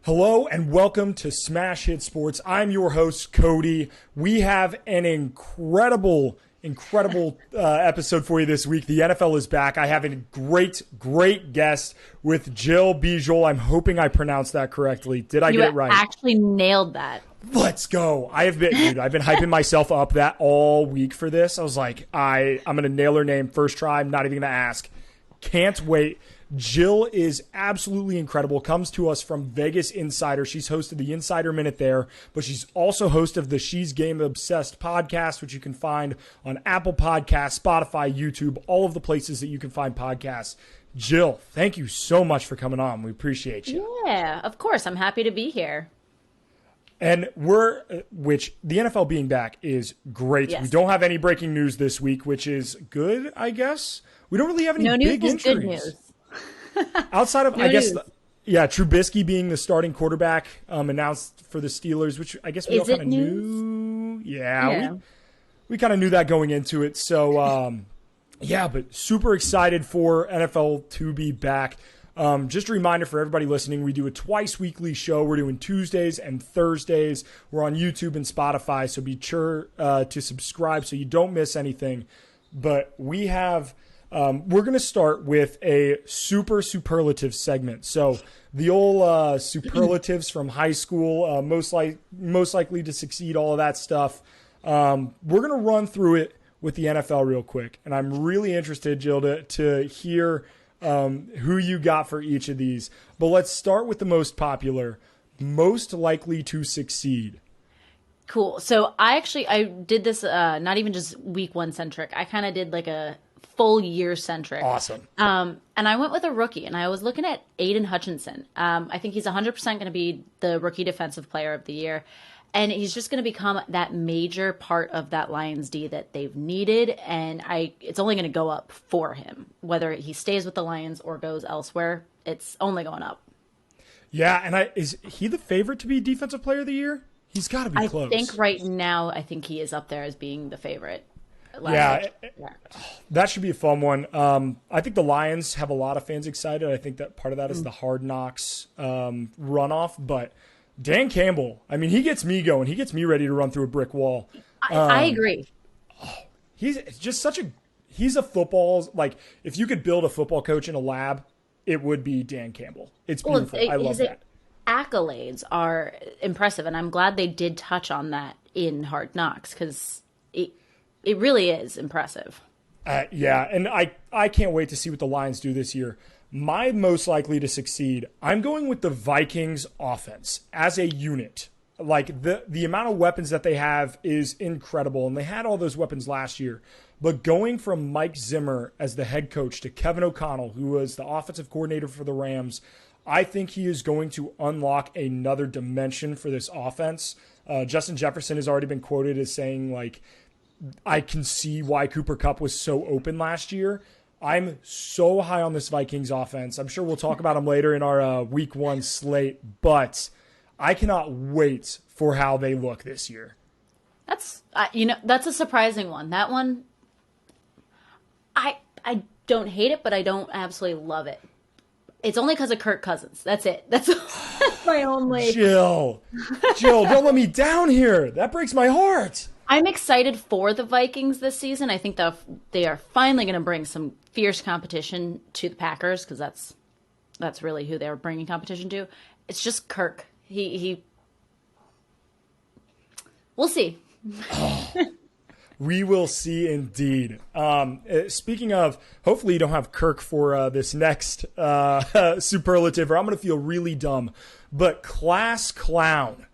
Hello and welcome to Smash Hit Sports. I'm your host, Cody. We have an incredible episode for you this week. The NFL is back. I have a great guest with Jill Bijolle. I'm hoping I pronounced that correctly. Did I get it right? You actually nailed that. Let's go. I've been hyping myself up that all week for this. I was like, I'm going to nail her name first try. I'm not even going to ask. Can't wait. Jill is absolutely incredible. Comes to us from Vegas Insider. She's hosted the Insider Minute there, but she's also host of the She's Game Obsessed podcast, which you can find on Apple Podcasts, Spotify, YouTube, all of the places that you can find podcasts. Jill, thank you so much for coming on. We appreciate you. Yeah, of course. I'm happy to be here. And the NFL being back is great. Yes. We don't have any breaking news this week, which is good, I guess. We don't really have any big injuries. Good news. Outside of, Trubisky being the starting quarterback announced for the Steelers, which I guess we all kind of knew. Yeah. We kind of knew that going into it. So, but super excited for NFL to be back. Just a reminder for everybody listening, we do a twice weekly show. We're doing Tuesdays and Thursdays. We're on YouTube and Spotify, so be sure to subscribe so you don't miss anything. But we have... we're going to start with a superlative segment. So the old superlatives from high school, most likely to succeed, all of that stuff. We're going to run through it with the NFL real quick. And I'm really interested, Jill, to hear who you got for each of these. But let's start with the most popular, most likely to succeed. Cool. So I did this not even just week one centric. I kind of did like a full year centric. Awesome. And I went with a rookie, and I was looking at Aiden Hutchinson. I think he's 100% going to be the rookie defensive player of the year. And he's just going to become that major part of that Lions D that they've needed. And it's only going to go up for him. Whether he stays with the Lions or goes elsewhere, it's only going up. Yeah, and is he the favorite to be defensive player of the year? He's got to be close. I think right now, he is up there as being the favorite. Yeah, that should be a fun one. I think the Lions have a lot of fans excited. I think that part of that is the Hard Knocks runoff. But Dan Campbell, he gets me going. He gets me ready to run through a brick wall. I agree. He's just he's a football, like if you could build a football coach in a lab, it would be Dan Campbell. It's beautiful. I love that. Accolades are impressive, and I'm glad they did touch on that in Hard Knocks because it really is impressive. And I can't wait to see what the Lions do this year. My most likely to succeed, I'm going with the Vikings offense as a unit. Like the amount of weapons that they have is incredible, and they had all those weapons last year. But going from Mike Zimmer as the head coach to Kevin O'Connell, who was the offensive coordinator for the Rams, I think he is going to unlock another dimension for this offense. Justin Jefferson has already been quoted as saying, like, I can see why Cooper Kupp was so open last year. I'm so high on this Vikings offense. I'm sure we'll talk about them later in our week one slate, but I cannot wait for how they look this year. That's a surprising one. That one, I don't hate it, but I don't absolutely love it. It's only because of Kirk Cousins. That's it. That's my only. Jill, don't let me down here. That breaks my heart. I'm excited for the Vikings this season. I think they are finally going to bring some fierce competition to the Packers because that's really who they're bringing competition to. It's just Kirk. He we'll see. We will see indeed. Speaking of, hopefully you don't have Kirk for this next superlative, or I'm going to feel really dumb. But class clown.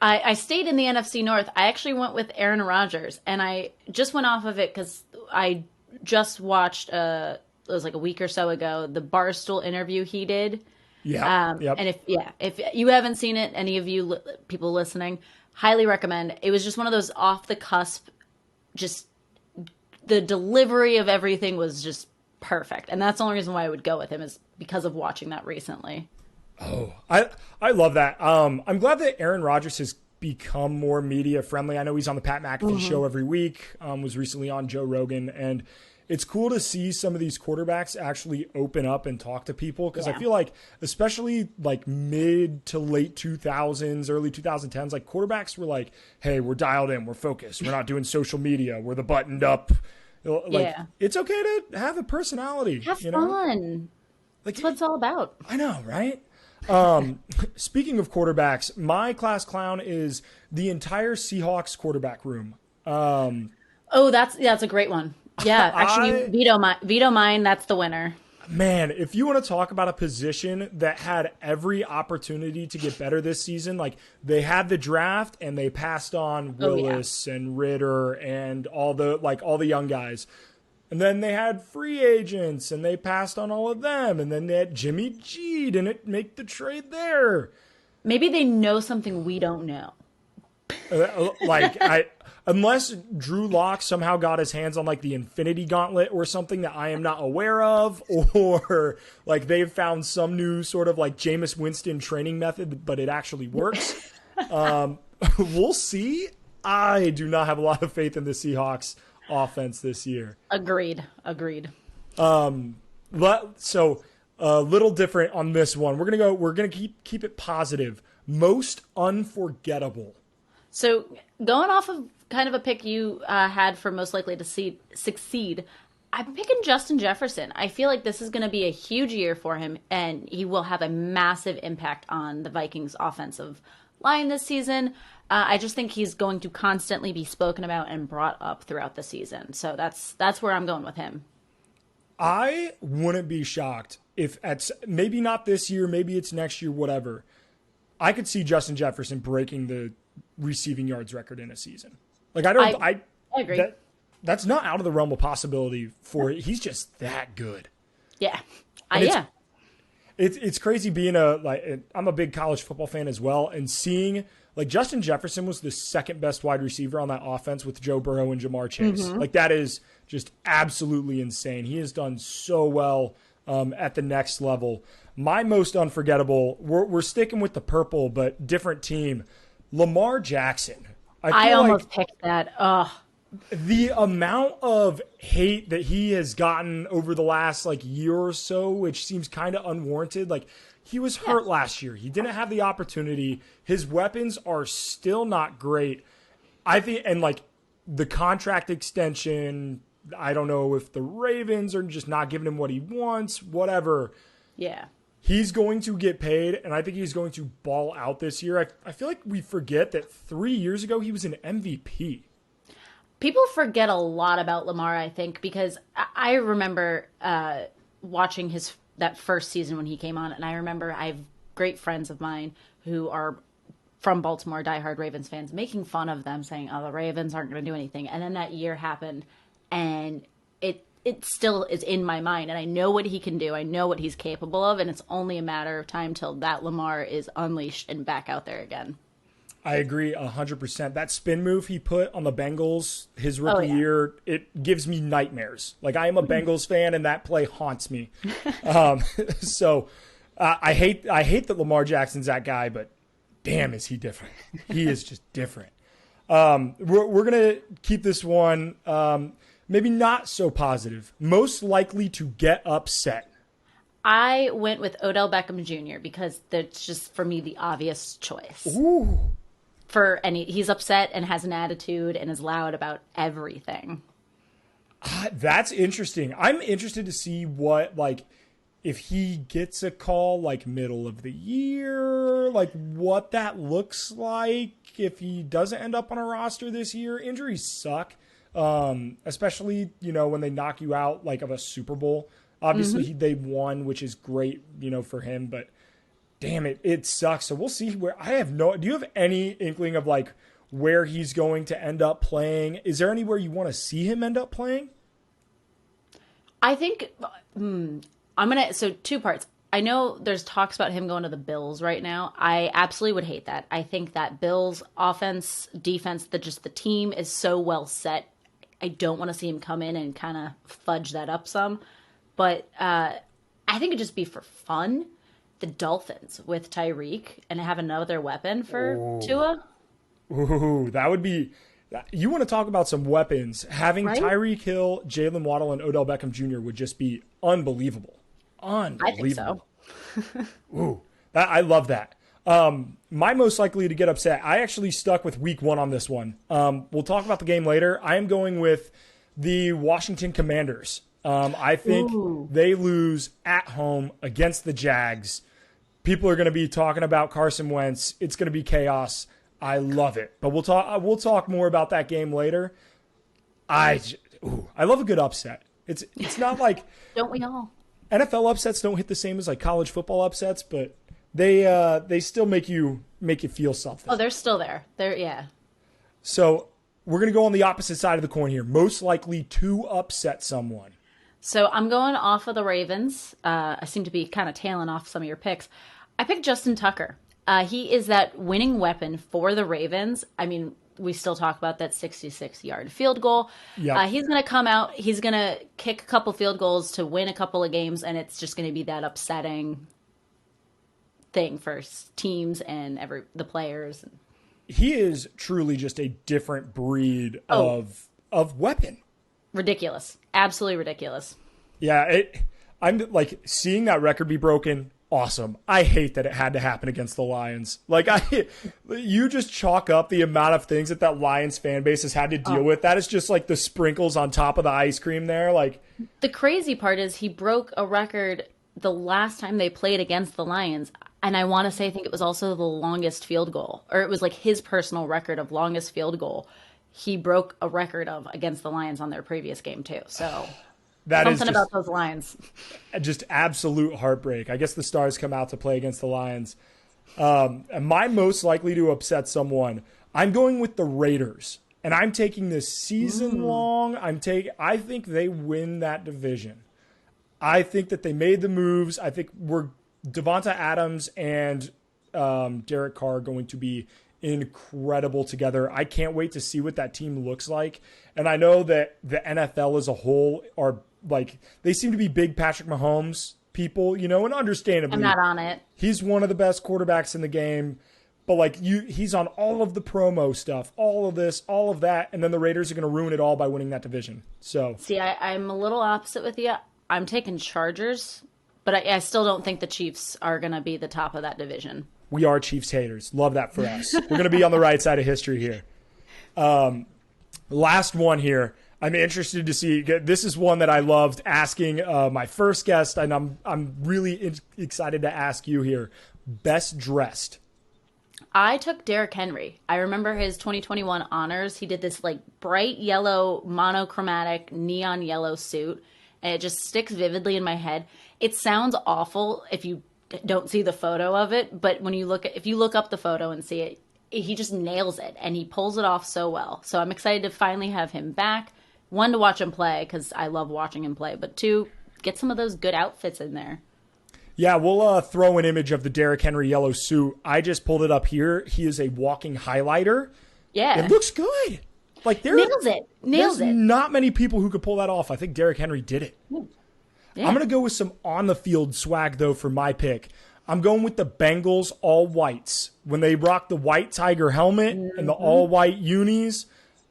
I stayed in the NFC North. I actually went with Aaron Rodgers, and I just went off of it because I just watched, it was like a week or so ago, the Barstool interview he did. Yeah. And if you haven't seen it, any of you people listening, highly recommend. It was just one of those off the cusp, just the delivery of everything was just perfect. And that's the only reason why I would go with him is because of watching that recently. Oh, I love that. I'm glad that Aaron Rodgers has become more media friendly. I know he's on the Pat McAfee show every week, was recently on Joe Rogan, and it's cool to see some of these quarterbacks actually open up and talk to people, because I feel like, especially like mid to late 2000s, early 2010s, like quarterbacks were like, hey, we're dialed in, we're focused, we're not doing social media, we're the buttoned up. Like, it's okay to have a personality. Have fun. Like, that's what it's all about. I know, right? Speaking of quarterbacks, my class clown is the entire Seahawks quarterback room. That's a great one. Yeah, actually, veto mine. That's the winner. Man, if you want to talk about a position that had every opportunity to get better this season, like they had the draft and they passed on Willis and Ritter and all the young guys. And then they had free agents and they passed on all of them. And then they had Jimmy G, didn't make the trade there. Maybe they know something we don't know. Unless Drew Lock somehow got his hands on like the Infinity Gauntlet or something that I am not aware of, or like they've found some new sort of like Jameis Winston training method, but it actually works. We'll see. I do not have a lot of faith in the Seahawks offense this year. Agreed. So a little different on this one. We're gonna keep it positive. Most unforgettable. So going off of kind of a pick you had for most likely to succeed, I'm picking Justin Jefferson. I feel like this is going to be a huge year for him, and he will have a massive impact on the Vikings offensive line this season. I just think he's going to constantly be spoken about and brought up throughout the season. So that's where I'm going with him. I wouldn't be shocked if maybe not this year, maybe it's next year, whatever. I could see Justin Jefferson breaking the receiving yards record in a season. Like I agree. That's not out of the realm of possibility for it. He's just that good. Yeah. It's crazy being I'm a big college football fan as well, and seeing like Justin Jefferson was the second best wide receiver on that offense with Joe Burrow and Jamar Chase. Mm-hmm. Like that is just absolutely insane. He has done so well at the next level. My most unforgettable, we're sticking with the purple, but different team. Lamar Jackson. I almost picked that. Ugh. The amount of hate that he has gotten over the last year or so, which seems kind of unwarranted. Like he was hurt last year. He didn't have the opportunity. His weapons are still not great. I think, and the contract extension, I don't know if the Ravens are just not giving him what he wants, whatever. Yeah. He's going to get paid, and I think he's going to ball out this year. I feel like we forget that 3 years ago he was an MVP. People forget a lot about Lamar, I think, because I remember watching that first season when he came on, and I remember I have great friends of mine who are from Baltimore, diehard Ravens fans, making fun of them, saying, oh, the Ravens aren't going to do anything. And then that year happened, and it still is in my mind, and I know what he can do. I know what he's capable of, and it's only a matter of time till that Lamar is unleashed and back out there again. I agree 100%. That spin move he put on the Bengals his rookie year, it gives me nightmares. I am a Bengals fan, and that play haunts me. So I hate that Lamar Jackson's that guy, but damn, is he different. He is just different. We're going to keep this one maybe not so positive. Most likely to get upset. I went with Odell Beckham Jr. because that's just, for me, the obvious choice. Ooh. He's upset and has an attitude and is loud about everything. That's interesting. I'm interested to see what, if he gets a call, middle of the year, what that looks like if he doesn't end up on a roster this year. Injuries suck, especially, when they knock you out, of a Super Bowl. Obviously, they won, which is great, for him, but damn it sucks. So we'll see do you have any inkling of where he's going to end up playing? Is there anywhere you want to see him end up playing? I think, so 2 parts. I know there's talks about him going to the Bills right now. I absolutely would hate that. I think that Bills offense, defense, the team is so well set. I don't want to see him come in and kind of fudge that up some. But I think it'd just be for fun. The Dolphins with Tyreek and have another weapon for Tua. Ooh, that would be You want to talk about some weapons. Having Right? Tyreek Hill, Jalen Waddle, and Odell Beckham Jr. would just be unbelievable. Unbelievable. I think so. Ooh, I love that. My most likely to get upset, I actually stuck with week 1 on this one. We'll talk about the game later. I am going with the Washington Commanders. I think they lose at home against the Jags. People are going to be talking about Carson Wentz. It's going to be chaos. I love it. But we'll talk more about that game later. I love a good upset. It's not like Don't we all? NFL upsets don't hit the same as like college football upsets, but they still make you feel something. Oh, they're still there. Yeah. So we're going to go on the opposite side of the coin here. Most likely to upset someone. So I'm going off of the Ravens. I seem to be kind of tailing off some of your picks. I picked Justin Tucker. He is that winning weapon for the Ravens. I mean, we still talk about that 66-yard field goal. Yep. He's going to come out. He's going to kick a couple field goals to win a couple of games, and it's just going to be that upsetting thing for teams and the players. He is truly just a different breed of weapon. Ridiculous. Absolutely ridiculous. Yeah, I'm like seeing that record be broken. Awesome. I hate that it had to happen against the Lions. Like you just chalk up the amount of things that Lions fan base has had to deal with. That is just like the sprinkles on top of the ice cream there. Like the crazy part is he broke a record the last time they played against the Lions. And I want to say, I think it was also the longest field goal, or it was like his personal record of longest field goal. He broke a record of against the Lions on their previous game too. So that something is about those Lions. Just absolute heartbreak. I guess the Stars come out to play against the Lions. Am I most likely to upset someone? I'm going with the Raiders, and I'm taking this season long. I think they win that division. I think that they made the moves. I think Devonta Adams and Derek Carr are going to be incredible together. I can't wait to see what that team looks like. And I know that the NFL as a whole are like, they seem to be big Patrick Mahomes people, and understandably. I'm not on it. He's one of the best quarterbacks in the game. But like he's on all of the promo stuff, all of this, all of that, and then the Raiders are going to ruin it all by winning that division. So see, I'm a little opposite with you. I'm taking Chargers, but I still don't think the Chiefs are going to be the top of that division. We are Chiefs haters. Love that for us. We're going to be on the right side of history here. Last one here. I'm interested to see. This is one that I loved asking my first guest, and I'm really excited to ask you here. Best dressed. I took Derrick Henry. I remember his 2021 honors. He did this like bright yellow, monochromatic, neon yellow suit, and it just sticks vividly in my head. It sounds awful if you don't see the photo of it, but if you look up the photo and see it, he just nails it, and he pulls it off so well. So I'm excited to finally have him back. 1, to watch him play because I love watching him play, but 2, get some of those good outfits in there. Yeah, we'll throw an image of the Derrick Henry yellow suit. I just pulled it up here. He is a walking highlighter. Yeah. It looks good. Like Nails it. There's not many people who could pull that off. I think Derrick Henry did it. Yeah. I'm going to go with some on-the-field swag, though, for my pick. I'm going with the Bengals all-whites. When they rock the white Tiger helmet and the all-white unis,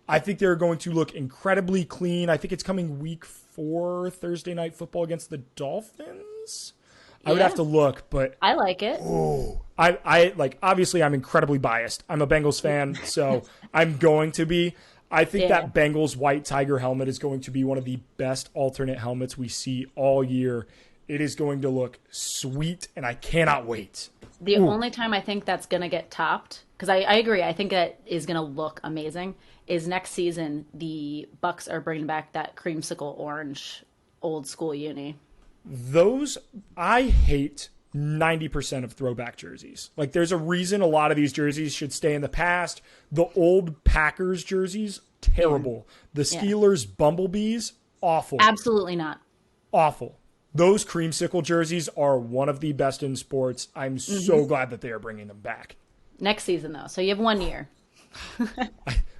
I think they're going to look incredibly clean. I think it's coming week 4, Thursday Night Football against the Dolphins. I would have to look, but I like it. Oh, I like. Obviously, I'm incredibly biased. I'm a Bengals fan, so I'm going to be. I think that Bengals white Tiger helmet is going to be one of the best alternate helmets we see all year. It is going to look sweet, and I cannot wait. The only time I think that's going to get topped, because I agree, I think that is going to look amazing, is next season the Bucks are bringing back that creamsicle orange old school uni. Those, I hate 90% of throwback jerseys. Like, there's a reason a lot of these jerseys should stay in the past. The old Packers jerseys, terrible. The Steelers Bumblebees, awful. Absolutely not. Awful. Those creamsicle jerseys are one of the best in sports. I'm so glad that they are bringing them back. Next season, though. So you have 1 year.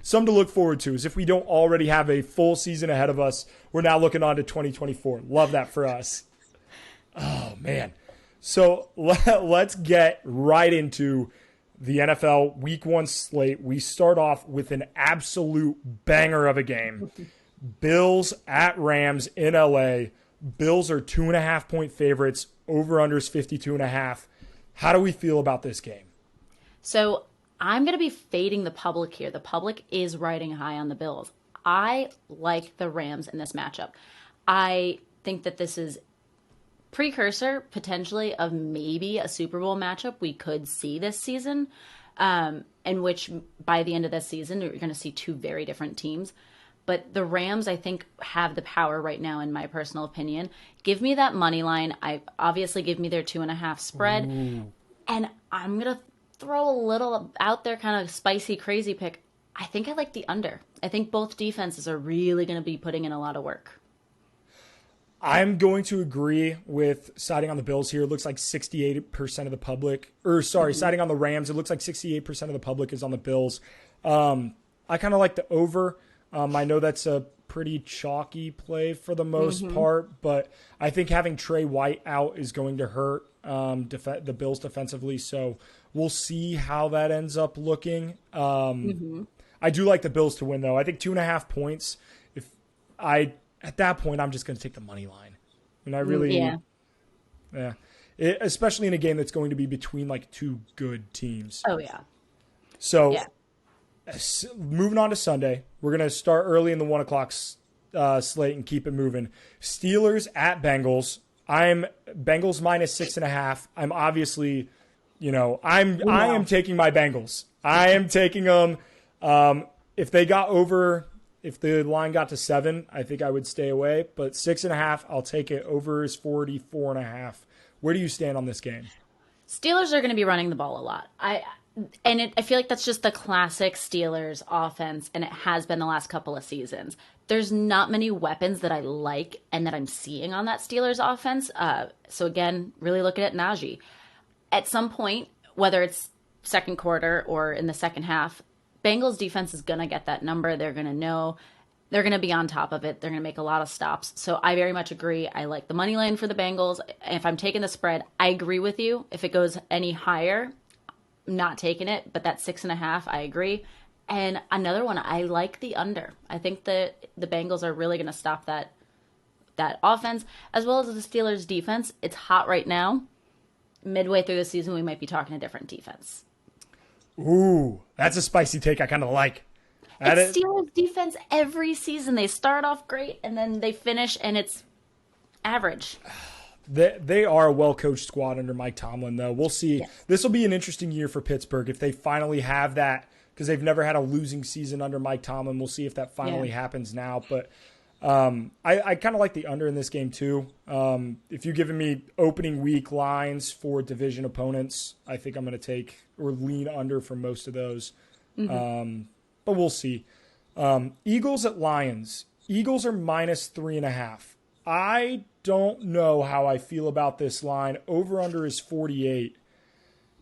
Something to look forward to is if we don't already have a full season ahead of us, we're now looking on to 2024. Love that for us. Oh, man. So let's get right into the NFL Week 1 slate. We start off with an absolute banger of a game. Bills at Rams in LA. Bills are 2.5-point favorites. Over-unders 52.5. How do we feel about this game? So I'm going to be fading the public here. The public is riding high on the Bills. I like the Rams in this matchup. I think that this is precursor potentially of maybe a Super Bowl matchup we could see this season, in which by the end of this season, you're going to see two very different teams. But the Rams, I think, have the power right now, in my personal opinion. Give me that money line. I obviously give me their 2.5 spread. Ooh. And I'm going to throw a little out there kind of spicy, crazy pick. I think I like the under. I think both defenses are really going to be putting in a lot of work. I'm going to agree with siding on the Bills here. It looks like 68% of the public, siding on the Rams. It looks like 68% of the public is on the Bills. I kind of like the over. I know that's a pretty chalky play for the most part, but I think having Trey White out is going to hurt the Bills defensively. So we'll see how that ends up looking. I do like the Bills to win, though. I think 2.5 points. At that point, I'm just going to take the money line. And I really, especially in a game that's going to be between like two good teams. Oh yeah. So, moving on to Sunday, we're going to start early in the 1 o'clock slate and keep it moving. Steelers at Bengals. I'm Bengals minus 6.5. I'm obviously, I am taking my Bengals. I am taking them. If the line got to 7, I think I would stay away. But 6.5, I'll take it. Over is 44.5. Where do you stand on this game? Steelers are going to be running the ball a lot. I feel like that's just the classic Steelers offense, and it has been the last couple of seasons. There's not many weapons that I like and that I'm seeing on that Steelers offense. So again, really looking at Najee. At some point, whether it's second quarter or in the second half, Bengals defense is going to get that number. They're going to know. They're going to be on top of it. They're going to make a lot of stops. So I very much agree. I like the money line for the Bengals. If I'm taking the spread, I agree with you. If it goes any higher, I'm not taking it. But that 6.5, I agree. And another one, I like the under. I think that the Bengals are really going to stop that offense, as well as the Steelers defense. It's hot right now. Midway through the season, we might be talking a different defense. Ooh, that's a spicy take I kind of like. It's Steelers defense every season. They start off great, and then they finish, and it's average. They are a well-coached squad under Mike Tomlin, though. We'll see. Yes. This will be an interesting year for Pittsburgh if they finally have that, because they've never had a losing season under Mike Tomlin. We'll see if that finally happens now. But I kind of like the under in this game, too. If you're giving me opening week lines for division opponents, I think I'm going to take or lean under for most of those. But we'll see. Eagles at Lions. Eagles are minus 3.5. I don't know how I feel about this line. Over-under is 48.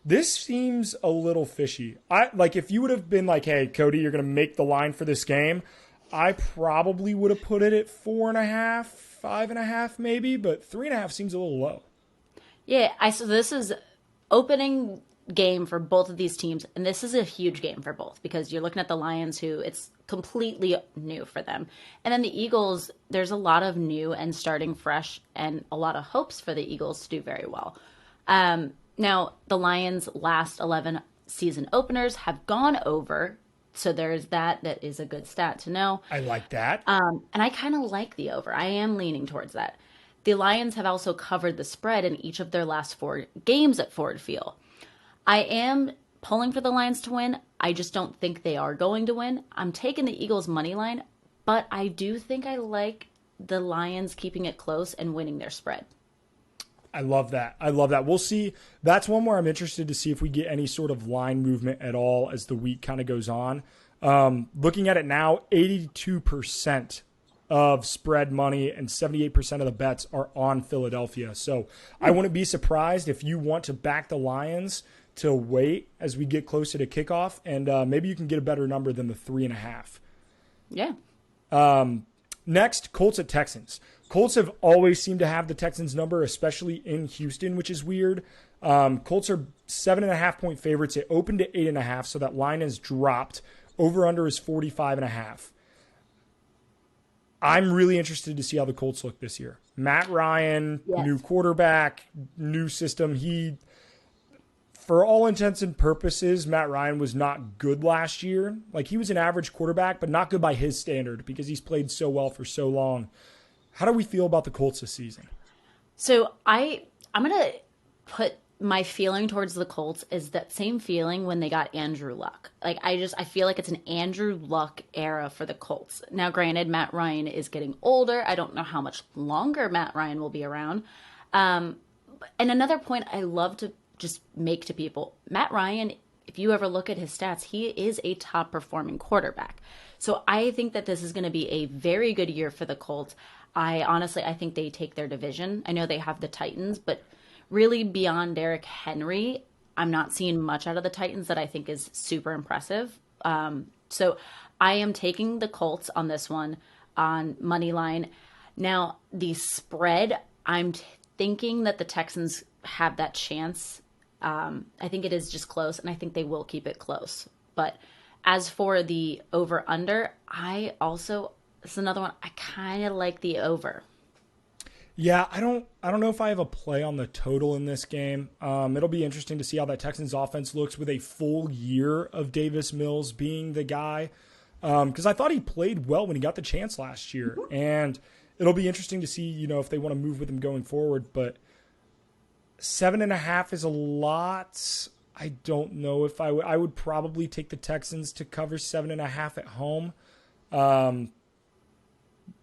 This seems a little fishy. If you would have been like, hey, Cody, you're going to make the line for this game, I probably would have put it at 4.5, 5.5 maybe, but 3.5 seems a little low. Yeah, so this is opening game for both of these teams, and this is a huge game for both because you're looking at the Lions, who it's completely new for them, and then the Eagles, there's a lot of new and starting fresh and a lot of hopes for the Eagles to do very well. Now, the Lions' last 11 season openers have gone over, so there's that is a good stat to know. I like that. And I kind of like the over. I am leaning towards that. The Lions have also covered the spread in each of their last 4 games at Ford Field. I am pulling for the Lions to win. I just don't think they are going to win. I'm taking the Eagles money line, but I do think I like the Lions keeping it close and winning their spread. I love that. We'll see. That's one where I'm interested to see if we get any sort of line movement at all as the week kind of goes on. Looking at it now, 82% of spread money and 78% of the bets are on Philadelphia. So I wouldn't be surprised if you want to back the Lions to wait as we get closer to kickoff, and maybe you can get a better number than the 3.5. Yeah. Next, Colts at Texans. Colts have always seemed to have the Texans number, especially in Houston, which is weird. Colts are 7.5-point favorites. It opened at 8.5, so that line has dropped. Over-under is 45.5. I'm really interested to see how the Colts look this year. Matt Ryan, new quarterback, new system. For all intents and purposes, Matt Ryan was not good last year. Like, he was an average quarterback, but not good by his standard because he's played so well for so long. How do we feel about the Colts this season? So I'm going to put my feeling towards the Colts is that same feeling when they got Andrew Luck. Like, I feel like it's an Andrew Luck era for the Colts. Now, granted, Matt Ryan is getting older. I don't know how much longer Matt Ryan will be around. And another point I love to just make to people, Matt Ryan, if you ever look at his stats, he is a top performing quarterback. So I think that this is going to be a very good year for the Colts. I think they take their division. I know they have the Titans, but really beyond Derrick Henry, I'm not seeing much out of the Titans that I think is super impressive. So I am taking the Colts on this one on money line. Now, the spread, I'm thinking that the Texans have that chance. I think it is just close, and I think they will keep it close. But as for the over-under, this is another one, I kind of like the over. Yeah, I don't know if I have a play on the total in this game. It'll be interesting to see how that Texans offense looks with a full year of Davis Mills being the guy. Because I thought he played well when he got the chance last year. And it'll be interesting to see, if they want to move with him going forward. But 7.5 is a lot. I don't know if I would probably take the Texans to cover 7.5 at home.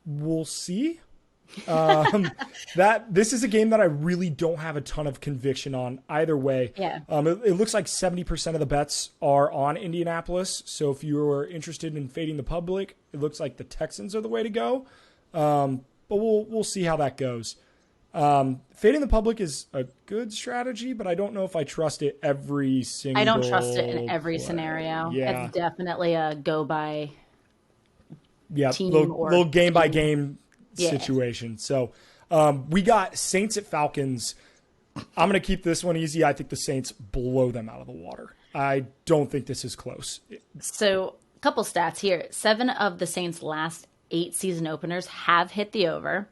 We'll see. This is a game that I really don't have a ton of conviction on either way. Yeah. It looks like 70% of the bets are on Indianapolis. So if you are interested in fading the public, it looks like the Texans are the way to go. But we'll see how that goes. Fading the public is a good strategy, but I don't know if I trust it every single. I don't trust it in every scenario. Yeah. It's definitely a go by. Yeah, little game by game situation. So we got Saints at Falcons. I'm going to keep this one easy. I think the Saints blow them out of the water. I don't think this is close. So a couple stats here. 7 of the Saints' last 8 season openers have hit the over.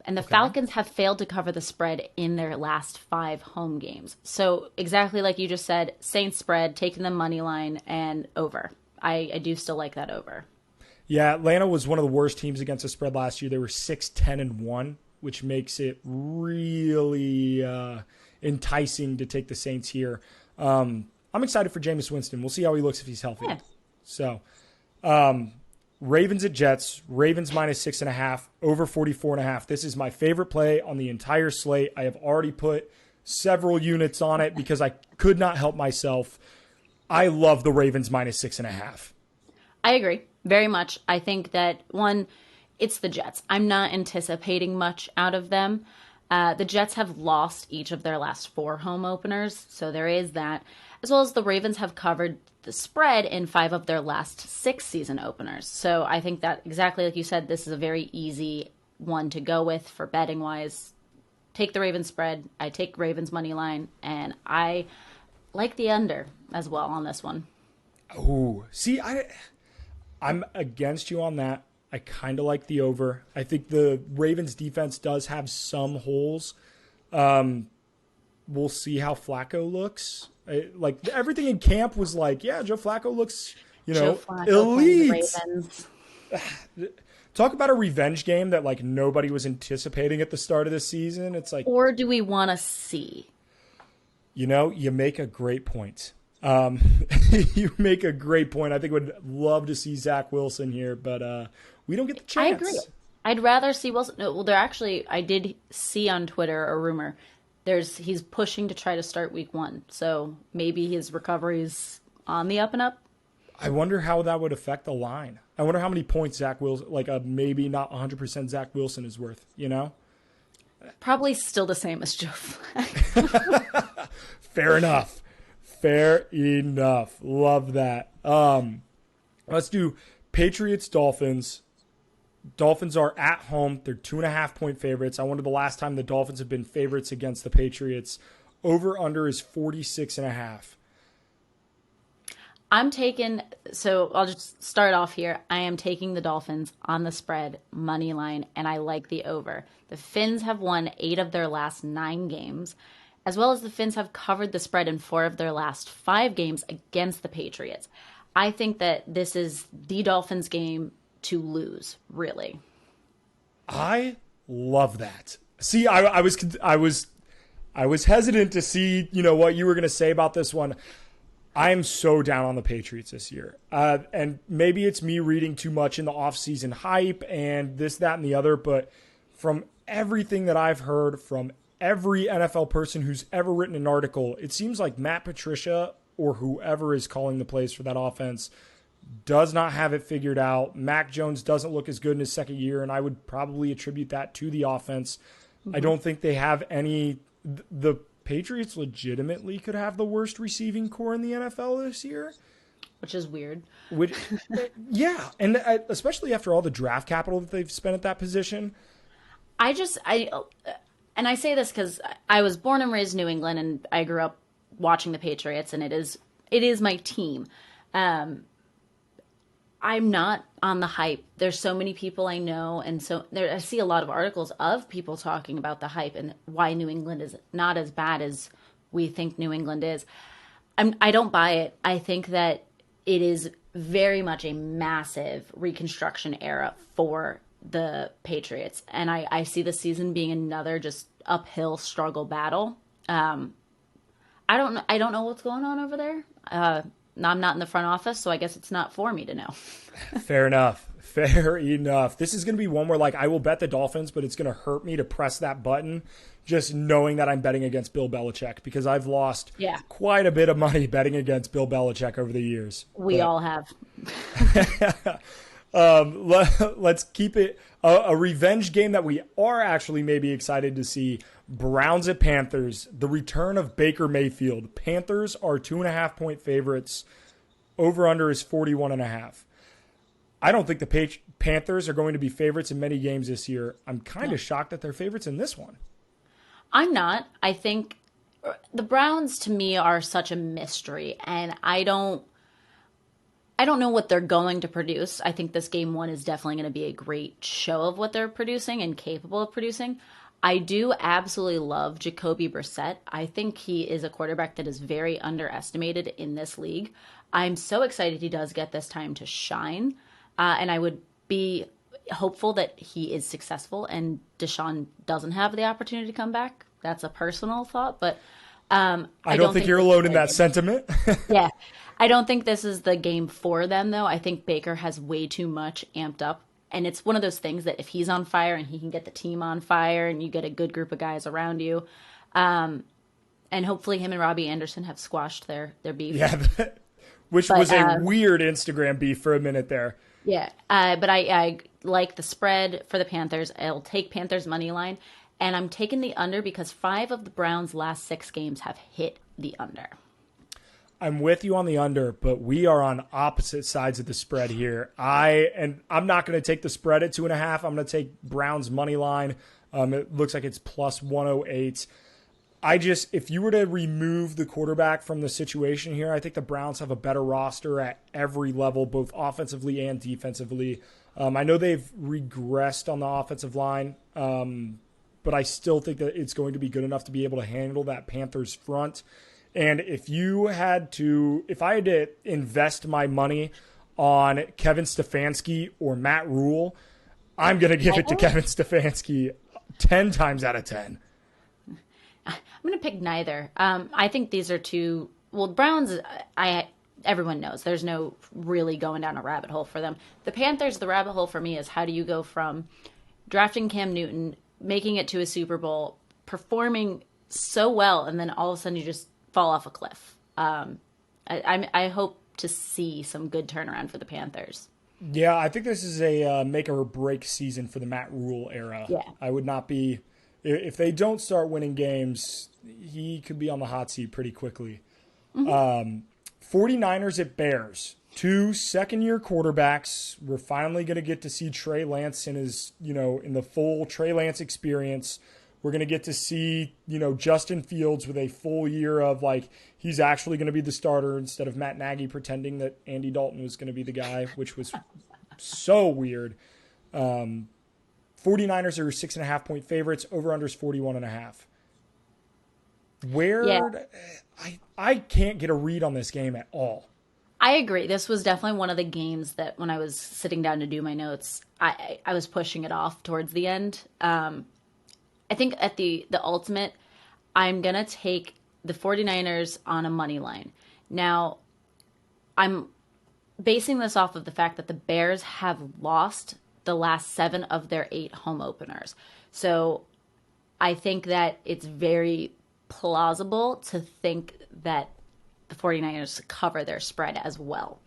And the Falcons have failed to cover the spread in their last 5 home games. So exactly like you just said, Saints spread, taking the money line, and over. I do still like that over. Yeah, Atlanta was one of the worst teams against the spread last year. They were 6-10-1, which makes it really enticing to take the Saints here. I'm excited for Jameis Winston. We'll see how he looks if he's healthy. Yeah. So, Ravens at Jets. Ravens -6.5, over 44.5. This is my favorite play on the entire slate. I have already put several units on it because I could not help myself. I love the Ravens -6.5. I agree very much. I think that, one, it's the Jets. I'm not anticipating much out of them. The Jets have lost each of their last 4 home openers, so there is that. As well as the Ravens have covered the spread in 5 of their last 6 season openers. So I think that, exactly like you said, this is a very easy one to go with for betting wise. Take the Ravens spread. I take Ravens money line, and I like the under as well on this one. Oh, see, I'm against you on that. I kind of like the over. I think the Ravens defense does have some holes. We'll see how Flacco looks. Everything in camp was like, yeah, Joe Flacco looks, elite. Talk about a revenge game that nobody was anticipating at the start of the season. It's like, or do we want to see? You make a great point. You make a great point. I think would love to see Zach Wilson here, but we don't get the chance. I agree. I'd rather see Wilson. No, well, I did see on Twitter a rumor. He's pushing to try to start week 1, so maybe his recovery is on the up and up. I wonder how that would affect the line. I wonder how many points Zach Wilson, maybe not 100% Zach Wilson is worth. Probably still the same as Joe Flacco. Fair enough. Fair enough. Love that. Let's do Patriots Dolphins. Dolphins are at home. They're 2.5-point favorites. I wonder the last time the Dolphins have been favorites against the Patriots. Over under is 46.5. So I'll just start off here. I am taking the Dolphins on the spread, money line, and I like the over. The Finns have won 8 of their last 9 games, as well as the Finns have covered the spread in 4 of their last 5 games against the Patriots. I think that this is the Dolphins game to lose, really. I love that. See, I was hesitant to see, what you were going to say about this one. I'm so down on the Patriots this year. And maybe it's me reading too much in the offseason hype and this, that, and the other. But from everything that I've heard from every NFL person who's ever written an article, it seems like Matt Patricia or whoever is calling the plays for that offense does not have it figured out. Mac Jones doesn't look as good in his second year, and I would probably attribute that to the offense. Mm-hmm. I don't think they have any – the Patriots legitimately could have the worst receiving core in the NFL this year. Which is weird. Yeah, and especially after all the draft capital that they've spent at that position. And I say this because I was born and raised in New England, and I grew up watching the Patriots, and it is my team. I'm not on the hype. There's so many people I know, and I see a lot of articles of people talking about the hype and why New England is not as bad as we think New England is. I don't buy it. I think that it is very much a massive reconstruction era for the Patriots, and I see the season being another just uphill struggle battle. I don't know what's going on over there. I'm not in the front office, so I guess it's not for me to know. Fair enough. This is going to be one where, I will bet the Dolphins, but it's going to hurt me to press that button just knowing that I'm betting against Bill Belichick because I've lost quite a bit of money betting against Bill Belichick over the years. We all have. Let's keep it a revenge game that we are actually maybe excited to see. Browns at Panthers, the return of Baker Mayfield. Panthers are 2.5-point favorites. Over under is 41.5. I don't think the Panthers are going to be favorites in many games this year. I'm kind of shocked that they're favorites in this one. I'm not. I think the Browns to me are such a mystery, and I don't know what they're going to produce. I think this game 1 is definitely going to be a great show of what they're producing and capable of producing. I do absolutely love Jacoby Brissett. I think he is a quarterback that is very underestimated in this league. I'm so excited he does get this time to shine. And I would be hopeful that he is successful and Deshaun doesn't have the opportunity to come back. That's a personal thought, but I don't think you're alone in that sentiment. Yeah. I don't think this is the game for them, though. I think Baker has way too much amped up. And it's one of those things that if he's on fire and he can get the team on fire and you get a good group of guys around you, and hopefully him and Robbie Anderson have squashed their beef. Yeah, which was a weird Instagram beef for a minute there. Yeah, but I like the spread for the Panthers. I'll take Panthers money line, and I'm taking the under because 5 of the Browns' last 6 games have hit the under. I'm with you on the under, but we are on opposite sides of the spread here. I'm not going to take the spread at 2.5. I'm going to take Browns money line. It looks like it's plus 108. If you were to remove the quarterback from the situation here, I think the Browns have a better roster at every level, both offensively and defensively. I know they've regressed on the offensive line, but I still think that it's going to be good enough to be able to handle that Panthers front. And if I had to invest my money on Kevin Stefanski or Matt Rule, I'm going to give it to Kevin Stefanski 10 times out of 10. I'm going to pick neither. I think these are two. Well, Browns, everyone knows there's no really going down a rabbit hole for them. The Panthers, the rabbit hole for me is how do you go from drafting Cam Newton, making it to a Super Bowl, performing so well, and then all of a sudden you just fall off a cliff. I hope to see some good turnaround for the Panthers. Yeah, I think this is a make or break season for the Matt Rule era. Yeah. I would not be – if they don't start winning games, he could be on the hot seat pretty quickly. Mm-hmm. 49ers at Bears. 2 second-year quarterbacks. We're finally going to get to see Trey Lance in his, in the full Trey Lance experience. We're going to get to see, Justin Fields with a full year of like, he's actually going to be the starter instead of Matt Nagy pretending that Andy Dalton was going to be the guy, which was so weird. 49ers are 6.5-point favorites. Over-unders 41.5. I can't get a read on this game at all. I agree. This was definitely one of the games that when I was sitting down to do my notes, I was pushing it off towards the end. I think at the ultimate, I'm going to take the 49ers on a money line. Now, I'm basing this off of the fact that the Bears have lost the last 7 of their 8 home openers. So I think that it's very plausible to think that the 49ers cover their spread as well.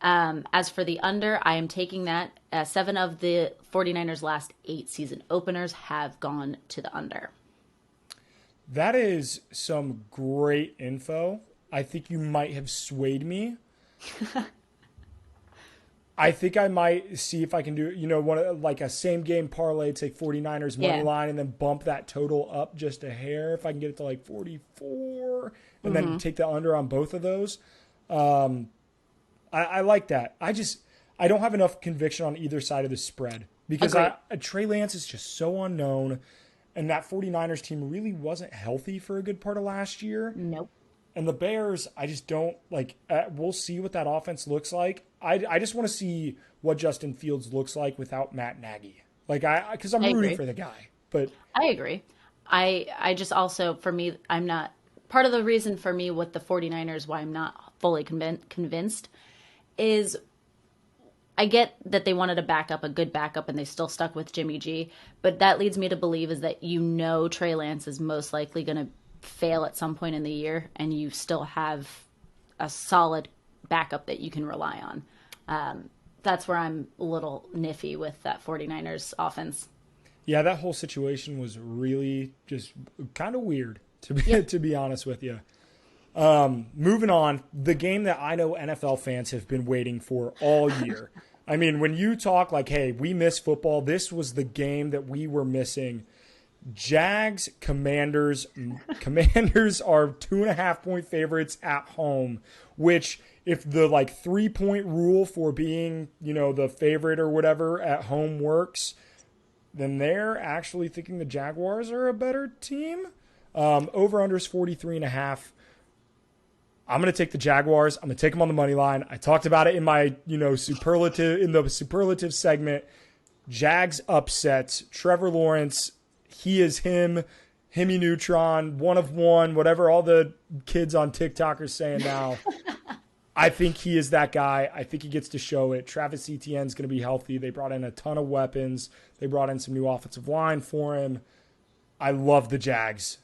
As for the under, I am taking that. 7 of the 49ers' last 8 season openers have gone to the under. That is some great info. I think you might have swayed me. I think I might see if I can do, like a same game parlay, take 49ers money line and then bump that total up just a hair. If I can get it to like 44 and then take the under on both of those. I like that. I don't have enough conviction on either side of the spread because Trey Lance is just so unknown. And that 49ers team really wasn't healthy for a good part of last year. Nope. And the Bears, I just don't like. We'll see what that offense looks like. I just want to see what Justin Fields looks like without Matt Nagy. Because I'm rooting for the guy. But I agree. I just also, for me, I'm not part of the reason for me with the 49ers why I'm not fully convinced is I get that they wanted a good backup, and they still stuck with Jimmy G. But that leads me to believe is that Trey Lance is most likely going to fail at some point in the year, and you still have a solid backup that you can rely on. That's where I'm a little niffy with that 49ers offense. Yeah, that whole situation was really just kind of weird, to be honest with you. Moving on, the game that I know NFL fans have been waiting for all year. I mean, when you talk like, hey, we miss football, this was the game that we were missing. Jags, Commanders. Commanders are 2.5-point favorites at home, which if the 3-point rule for being, the favorite or whatever at home works, then they're actually thinking the Jaguars are a better team. Over-under is 43.5. I'm going to take the Jaguars. I'm going to take them on the money line. I talked about it in my, superlative segment. Jags upsets. Trevor Lawrence, he is him, Hemi Neutron, one of one, whatever all the kids on TikTok are saying now. I think he is that guy. I think he gets to show it. Travis Etienne's going to be healthy. They brought in a ton of weapons. They brought in some new offensive line for him. I love the Jags.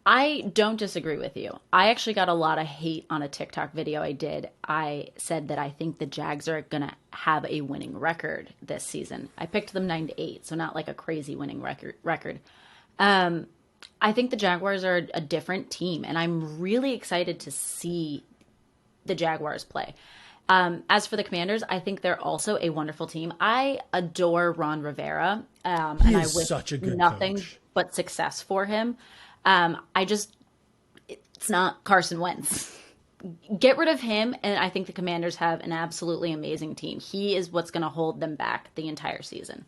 I don't disagree with you. I actually got a lot of hate on a TikTok video I did. I said that I think the Jags are going to have a winning record this season. I picked them 9-8, so not like a crazy winning record. I think the Jaguars are a different team, and I'm really excited to see the Jaguars play. As for the Commanders, I think they're also a wonderful team. I adore Ron Rivera, and I wish such a good nothing coach. But success for him. It's not Carson Wentz. Get rid of him, and I think the Commanders have an absolutely amazing team. He is what's going to hold them back the entire season.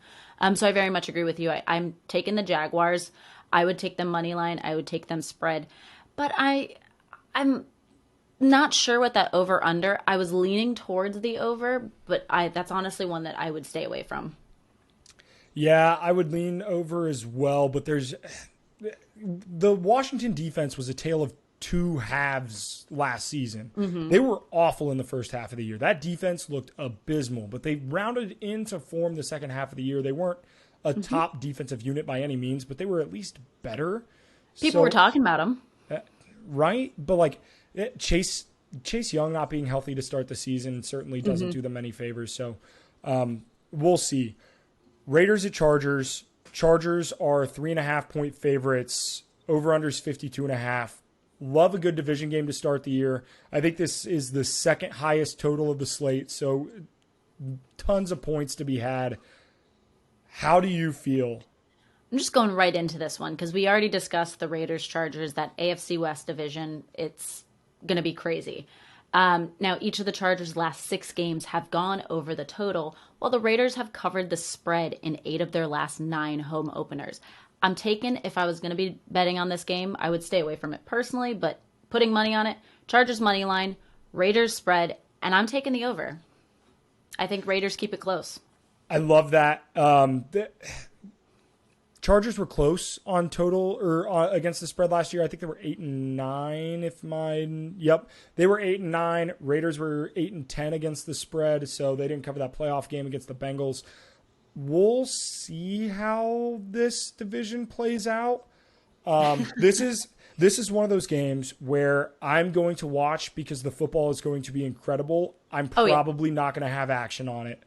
So I very much agree with you. I'm taking the Jaguars. I would take them money line. I would take them spread. But I'm not sure what that over under. I was leaning towards the over, but that's honestly one that I would stay away from. Yeah, I would lean over as well, but the Washington defense was a tale of two halves last season. Mm-hmm. They were awful in the first half of the year. That defense looked abysmal, but they rounded into form the second half of the year. They weren't a top defensive unit by any means, but they were at least better. People were talking about them. Right? But Chase Young not being healthy to start the season certainly doesn't do them any favors. So we'll see. Raiders at Chargers. Chargers are 3.5-point favorites. Over-unders 52.5. Love a good division game to start the year. I think this is the second highest total of the slate, so tons of points to be had. How do you feel? I'm just going right into this one because we already discussed the Raiders-Chargers, that AFC West division. It's going to be crazy. Now, each of the Chargers' last 6 games have gone over the total, while the Raiders have covered the spread in 8 of their last 9 home openers. I'm taking, if I was going to be betting on this game, I would stay away from it personally, but putting money on it, Chargers money line, Raiders spread, and I'm taking the over. I think Raiders keep it close. I love that. The Chargers were close on total or against the spread last year. I think they were 8-9. They were 8-9. Raiders were 8-10 against the spread, so they didn't cover that playoff game against the Bengals. We'll see how this division plays out. This is one of those games where I'm going to watch because the football is going to be incredible. I'm probably not going to have action on it.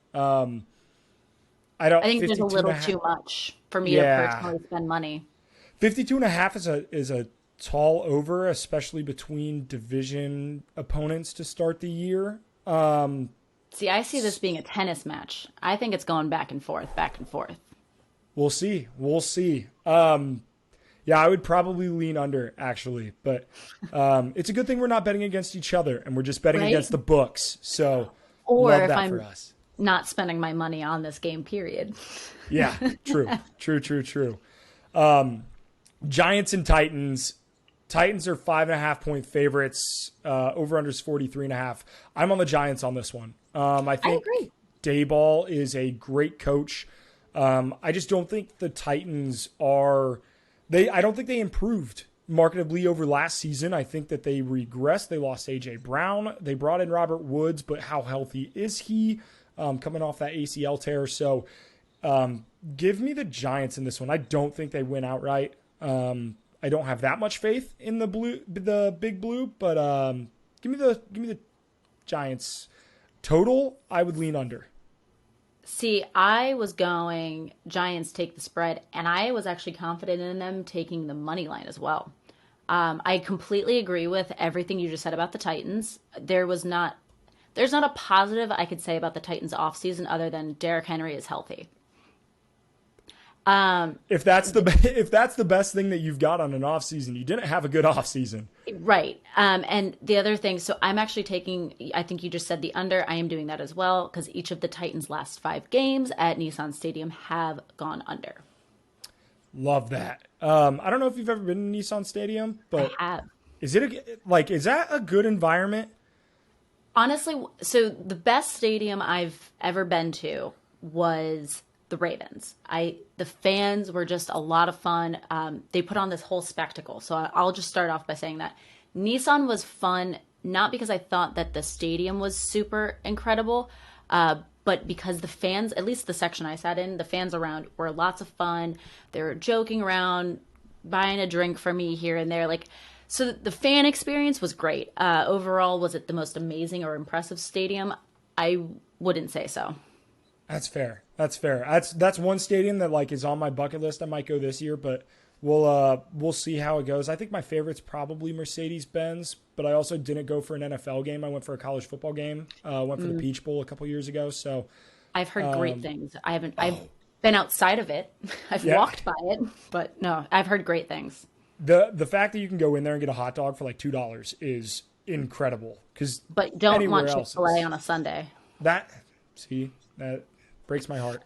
I think there's a little too much for me to personally spend money. 52.5 is a tall over, especially between division opponents to start the year. See, I see this being a tennis match. I think it's going back and forth. We'll see. Yeah, I would probably lean under, actually. But it's a good thing we're not betting against each other, and we're just betting against the books. So, love that for us. Not spending my money on this game, period. Yeah, true. Giants and Titans. Titans are 5.5-point favorites. Over-under is 43.5. I'm on the Giants on this one. I agree. Dayball is a great coach. I just don't think the Titans are – I don't think they improved marketably over last season. I think that they regressed. They lost A.J. Brown. They brought in Robert Woods, but how healthy is he coming off that ACL tear? So give me the Giants in this one. I don't think they win outright. I don't have that much faith in the big blue, but give me the Giants total. I would lean under. See, I was going Giants take the spread, and I was actually confident in them taking the money line as well. I completely agree with everything you just said about the Titans. There's not a positive I could say about the Titans offseason other than Derrick Henry is healthy. If that's the best thing that you've got on an off season, you didn't have a good off season. Right. And the other thing, so I'm actually taking, I think you just said the under. I am doing that as well because each of the Titans' last 5 games at Nissan Stadium have gone under. Love that. I don't know if you've ever been to Nissan Stadium, but I have. Is that a good environment? Honestly, so the best stadium I've ever been to was the Ravens. The fans were just a lot of fun. They put on this whole spectacle. So I'll just start off by saying that Nissan was fun, not because I thought that the stadium was super incredible, but because the fans, at least the section I sat in, the fans around were lots of fun. They were joking around, buying a drink for me here and there. So the fan experience was great. Overall, was it the most amazing or impressive stadium? I wouldn't say so. That's fair. That's one stadium that is on my bucket list. I might go this year, but we'll see how it goes. I think my favorite's probably Mercedes-Benz, but I also didn't go for an NFL game. I went for a college football game. Went for the Peach Bowl a couple years ago. So I've heard great things. I've been outside of it. I've walked by it, but no, I've heard great things. The fact that you can go in there and get a hot dog for $2 is incredible. But don't want Chick-fil-A on a Sunday. That breaks my heart.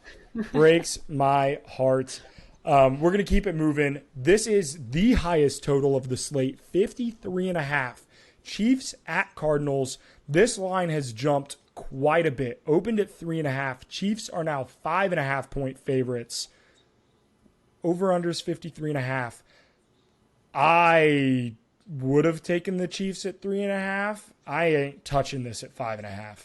Breaks my heart. We're going to keep it moving. This is the highest total of the slate, 53.5. Chiefs at Cardinals. This line has jumped quite a bit. Opened at 3.5. Chiefs are now 5.5-point favorites. Over-unders 53.5. I would have taken the Chiefs at 3.5. I ain't touching this at 5.5.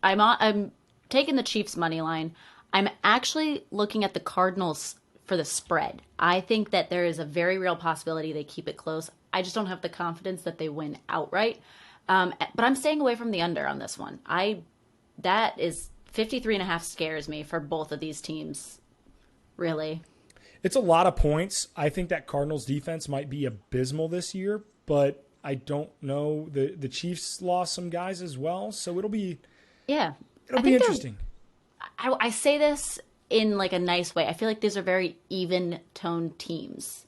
I'm taking the Chiefs money line. I'm actually looking at the Cardinals for the spread. I think that there is a very real possibility they keep it close. I just don't have the confidence that they win outright. But I'm staying away from the under on this one. That is 53.5 scares me for both of these teams. Really. It's a lot of points. I think that Cardinals defense might be abysmal this year, but I don't know. The Chiefs lost some guys as well, so it'll be interesting. I say this in like a nice way. I feel like these are very even-toned teams,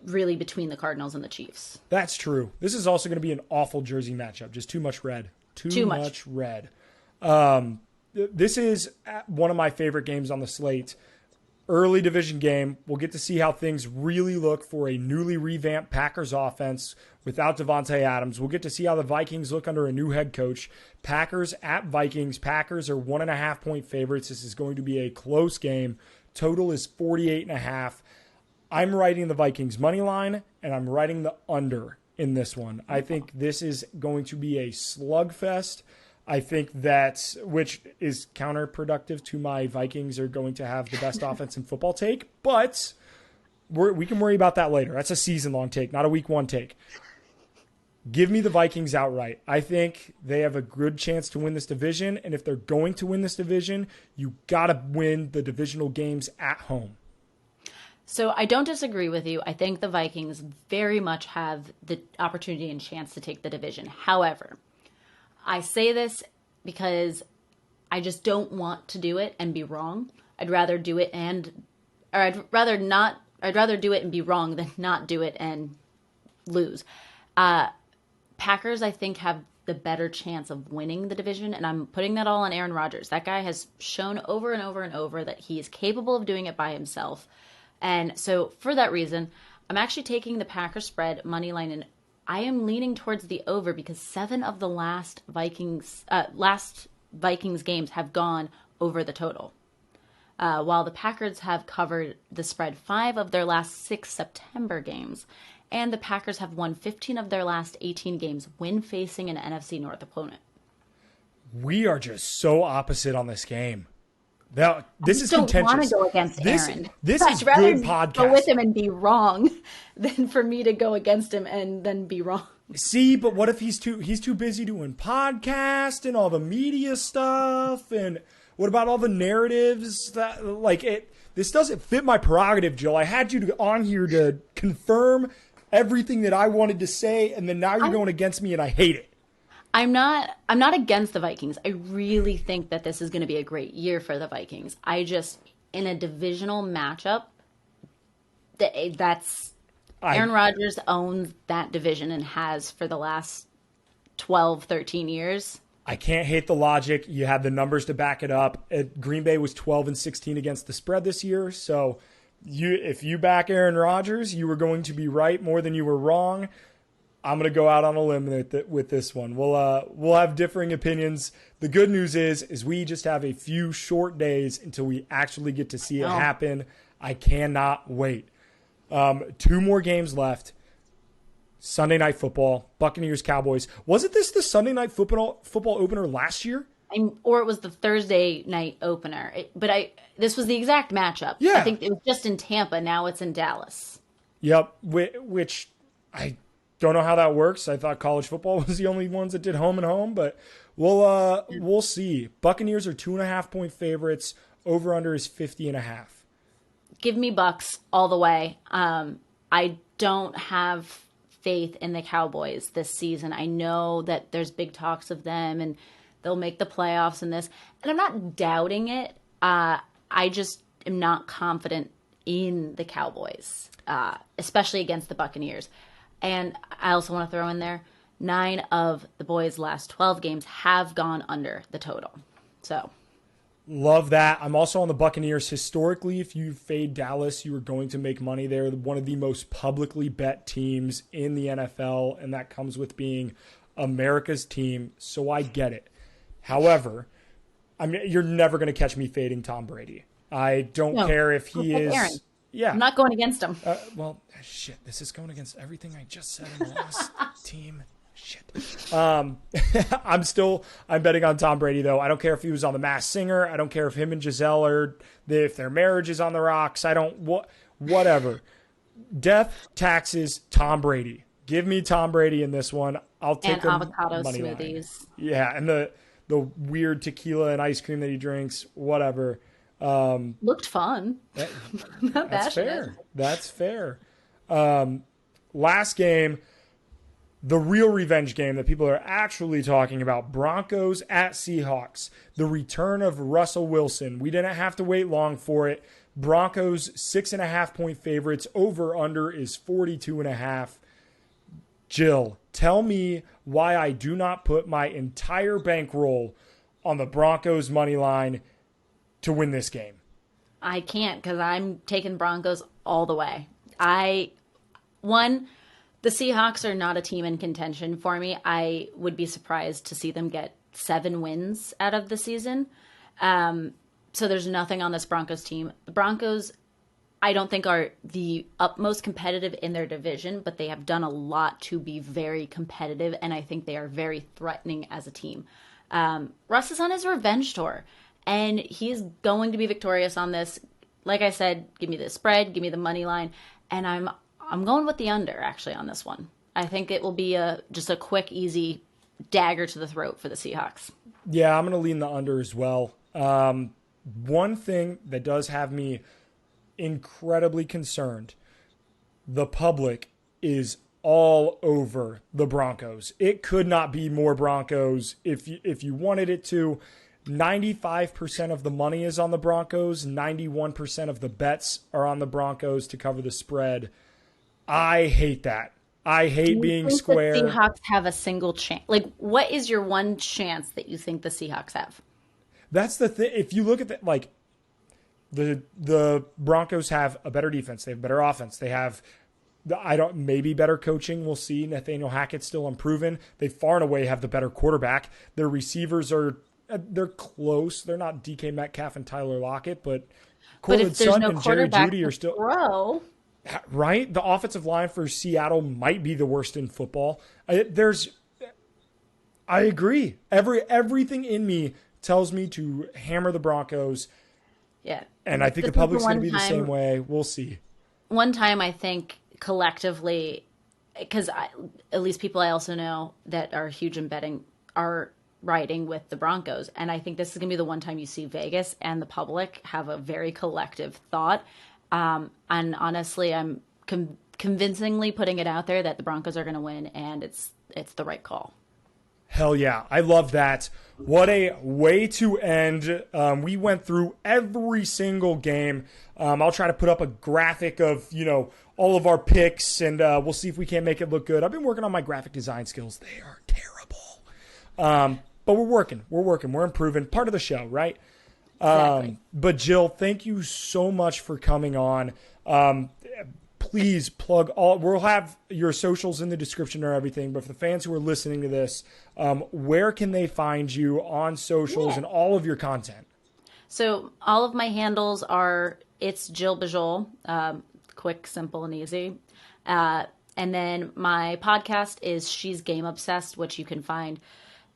really, between the Cardinals and the Chiefs. That's true. This is also going to be an awful jersey matchup. Just too much red. Too much red. This is one of my favorite games on the slate. Early division game. We'll get to see how things really look for a newly revamped Packers offense without Devontae Adams. We'll get to see how the Vikings look under a new head coach. Packers at Vikings. Packers are 1.5-point favorites. This is going to be a close game. Total is 48.5. I'm writing the Vikings money line, and I'm writing the under in this one. I think this is going to be a slugfest. I think that, which is counterproductive to my Vikings are going to have the best offense in football take, but we can worry about that later. That's a season-long take, not a week one take. Give me the Vikings outright. I think they have a good chance to win this division, and if they're going to win this division, you got to win the divisional games at home. So I don't disagree with you. I think the Vikings very much have the opportunity and chance to take the division. However, I say this because I just don't want to do it and be wrong. I'd rather do it and do it and be wrong than not do it and lose. Packers, I think, have the better chance of winning the division, and I'm putting that all on Aaron Rodgers. That guy has shown over and over and over that he is capable of doing it by himself. And so for that reason, I'm actually taking the Packers spread money line, and I am leaning towards the over because 7 of the last Vikings games have gone over the total. While the Packers have covered the spread 5 of their last 6 September games, and the Packers have won 15 of their last 18 games when facing an NFC North opponent. We are just so opposite on this game. Now, this is contentious. I don't want to go against Aaron. This is good podcast. Go with him and be wrong than for me to go against him and then be wrong. See, but what if he's too busy doing podcast and all the media stuff, and what about all the narratives that this doesn't fit my prerogative, Jill. I had you on here to confirm everything that I wanted to say, and then now you're going against me, and I hate it. I'm not against the Vikings. I really think that this is going to be a great year for the Vikings. I just, in a divisional matchup, Aaron Rodgers owns that division and has for the last 12, 13 years. I can't hate the logic. You have the numbers to back it up. Green Bay was 12-16 against the spread this year, so if you back Aaron Rodgers, you were going to be right more than you were wrong. I'm going to go out on a limb with this one. We'll have differing opinions. The good news is we just have a few short days until we actually get to see it happen. I cannot wait. 2 more games left. Sunday Night Football, Buccaneers, Cowboys. Wasn't this the Sunday Night Football opener last year? Or it was the Thursday night opener. This was the exact matchup. Yeah. I think it was just in Tampa. Now it's in Dallas. Yep, which I don't know how that works. I thought college football was the only ones that did home and home, but we'll see. Buccaneers are 2.5-point favorites. Over under is 50.5. Give me Bucks all the way. I don't have faith in the Cowboys this season. I know that there's big talks of them and they'll make the playoffs and this, and I'm not doubting it. I just am not confident in the Cowboys, especially against the Buccaneers. And I also want to throw in there, 9 of the boys' last 12 games have gone under the total. So, love that. I'm also on the Buccaneers. Historically, if you fade Dallas, you are going to make money there. One of the most publicly bet teams in the NFL, and that comes with being America's team, so I get it. However, you're never going to catch me fading Tom Brady. I don't care if he is... Aaron. Yeah. I'm not going against him. Shit, this is going against everything I just said in the last team. Shit. I'm betting on Tom Brady, though. I don't care if he was on The Masked Singer. I don't care if him and Giselle if their marriage is on the rocks. Whatever. Death, taxes, Tom Brady. Give me Tom Brady in this one. I'll take and avocado smoothies. Line. Yeah, and the weird tequila and ice cream that he drinks, whatever. Looked fun. That's fair. That's fair. Last game, the real revenge game that people are actually talking about, Broncos at Seahawks, the return of Russell Wilson. We didn't have to wait long for it. Broncos 6.5-point favorites. Over under is 42.5. Jill, tell me why I do not put my entire bankroll on the Broncos money line to win this game. I can't, because I'm taking Broncos all the way. The Seahawks are not a team in contention for me. I would be surprised to see them get 7 wins out of the season. So there's nothing on this Broncos team. The Broncos, I don't think, are the utmost competitive in their division, but they have done a lot to be very competitive, and I think they are very threatening as a team. Russ is on his revenge tour, and he's going to be victorious on this. Like I said, give me the spread, give me the money line, and I'm going with the under, actually, on this one. I think it will be just a quick, easy dagger to the throat for the Seahawks. Yeah, I'm going to lean the under as well. One thing that does have me incredibly concerned, the public is all over the Broncos. It could not be more Broncos if you wanted it to. 95% of the money is on the Broncos. 91% of the bets are on the Broncos to cover the spread. I hate that. I hate being square. The Seahawks have a single chance. Like, what is your one chance that you think the Seahawks have? That's the thing. If you look at the Broncos have a better defense. They have better offense. They have maybe better coaching. We'll see. Nathaniel Hackett's still unproven. They far and away have the better quarterback. Their receivers they're close. They're not DK Metcalf and Tyler Lockett, but Cortland Sutton and Jerry Jeudy are still throw. Right. The offensive line for Seattle might be the worst in football. I agree. Everything in me tells me to hammer the Broncos. Yeah. And I think the public's going to be the same way. We'll see. One time, I think collectively, because at least people I also know that are huge in betting are riding with the Broncos. And I think this is going to be the one time you see Vegas and the public have a very collective thought. And honestly, I'm convincingly putting it out there that the Broncos are going to win, and it's the right call. Hell yeah. I love that. What a way to end. We went through every single game. I'll try to put up a graphic of, all of our picks, and we'll see if we can't make it look good. I've been working on my graphic design skills. They are terrible. But we're working. We're improving. Part of the show, right? Exactly. But Jill, thank you so much for coming on. Please plug we'll have your socials in the description or everything, but for the fans who are listening to this, where can they find you on socials and all of your content? So all of my handles are, it's Jill Bijolle, quick, simple, and easy. And then my podcast is She's Game Obsessed, which you can find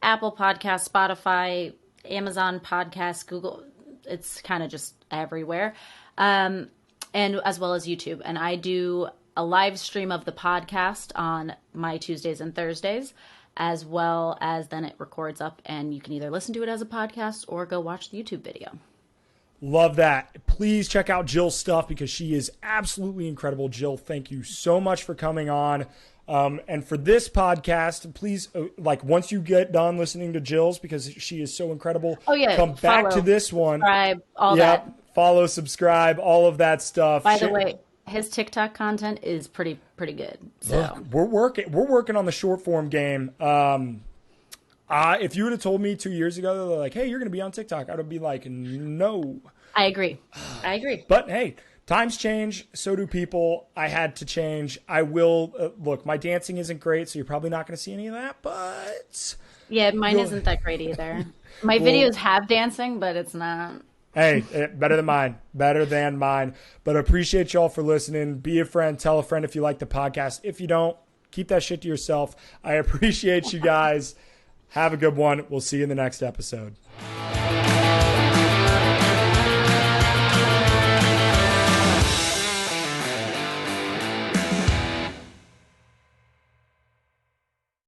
Apple Podcasts, Spotify, Amazon Podcasts, Google. It's kind of just everywhere. And as well as YouTube. And I do a live stream of the podcast on my Tuesdays and Thursdays, as well as then it records up and you can either listen to it as a podcast or go watch the YouTube video. Love that. Please check out Jill's stuff because she is absolutely incredible. Jill, thank you so much for coming on. And for this podcast, please, once you get done listening to Jill's, because she is so incredible, come back to this one. Subscribe, all that. Follow, subscribe, all of that stuff. By the way, his TikTok content is pretty good. So look, we're working on the short form game. If you would have told me 2 years ago, they're like, hey, you're going to be on TikTok, I would be like, no. I agree. But hey, times change, so do people. I had to change. I will. Look, my dancing isn't great, so you're probably not going to see any of that, but... Yeah, mine isn't that great either. My videos have dancing, but it's not... Hey, better than mine. But I appreciate y'all for listening. Be a friend. Tell a friend if you like the podcast. If you don't, keep that shit to yourself. I appreciate you guys. Have a good one. We'll see you in the next episode.